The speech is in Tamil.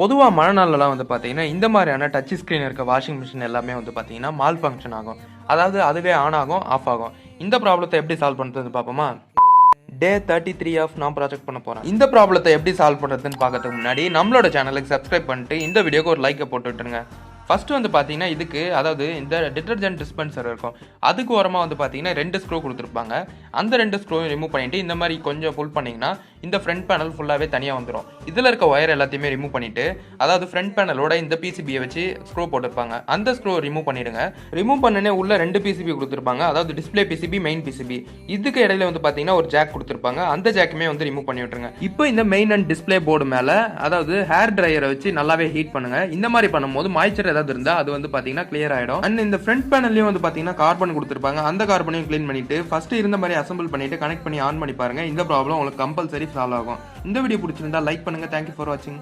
பொதுவாக மழை நாள்லலாம் வந்து பார்த்தீங்கன்னா இந்த மாதிரியான டச் ஸ்க்ரீன் இருக்க வாஷிங் மிஷின் எல்லாமே வந்து பார்த்தீங்கன்னா மால் ஃபங்க்ஷன் ஆகும். அதாவது அதுவே ஆன் ஆகும், ஆஃப் ஆகும். இந்த ப்ராப்ளத்தை எப்படி சால்வ் பண்ணுறதுன்னு பார்ப்போமா? டே 33 ஆஃப் நான் ப்ராஜெக்ட் பண்ண போகிறேன். இந்த ப்ராப்ளத்தை எப்படி சால்வ் பண்ணுறதுன்னு பார்க்கறதுக்கு முன்னாடி நம்மளோட சேனலுக்கு சப்ஸ்கிரைப் பண்ணிட்டு இந்த வீடியோக்கு ஒரு லைக்கை போட்டு விட்டுருங்க. ஃபர்ஸ்ட் வந்து பார்த்தீங்கன்னா இதுக்கு அதாவது இந்த டிட்டர்ஜென்ட் டிஸ்பென்சர் இருக்கும், அதுக்கு ஓரமாக வந்து பார்த்தீங்கன்னா 2 ஸ்க்ரூ கொடுத்துருப்பாங்க. அந்த 2 ஸ்க்ரூவும் ரிமூவ் பண்ணிட்டு இந்த மாதிரி கொஞ்சம் புல் பண்ணிங்கன்னா இந்த ஃப்ரண்ட் பேனல் ஃபுல்லாகவே தனியாக வந்துடும். இதில் இருக்க ஒயர் எல்லாத்தையுமே ரிமூவ் பண்ணிட்டு, அதாவது ஃப்ரண்ட் பேனலோட இந்த பிசிபியை வச்சு ஸ்க்ரூ போட்டிருப்பாங்க, அந்த ஸ்க்ரூ ரிமூவ் பண்ணிடுங்க. ரிமூவ் பண்ணனே உள்ள 2 பிசிபி கொடுத்துருப்பாங்க, அதாவது டிஸ்பிளே பிசிபி, மெயின் பிசிபி. இதுக்கு இடையில வந்து பார்த்தீங்கன்னா ஒரு ஜாக் கொடுத்துருப்பாங்க, அந்த ஜாக்குமே வந்து ரிமூவ் பண்ணி விட்டுருங்க. இப்போ இந்த மெயின் அண்ட் டிஸ்பிளே போர்டு மேலே அதாவது ஹேர் ட்ரையரை வச்சு நல்லாவே ஹீட் பண்ணுங்க. இந்த மாதிரி பண்ணும்போது மாய்ச்சர் ஏதாவது இருந்தா அது வந்து பாத்தீங்கன்னா கிளியர் ஆயிடும். அண்ட் இந்த ஃப்ரண்ட் பேனல்லையும் வந்து பாத்தீங்கன்னா கார்பன் கொடுத்துருப்பாங்க, அந்த கார்பனையும் கிளீன் பண்ணிட்டு ஃபர்ஸ்ட் இருந்த மாதிரி அசம்பிள் பண்ணிட்டு கனெக்ட் பண்ணி ஆன் பண்ணி பாருங்க. இந்த ப்ராப்ளம் உங்களுக்கு கம்பல்சரி சால்வ் ஆகும். இந்த வீடியோ பிடிச்சிருந்தா லைக் பண்ணுங்க. தேங்க்யூ ஃபார் வாட்சிங்.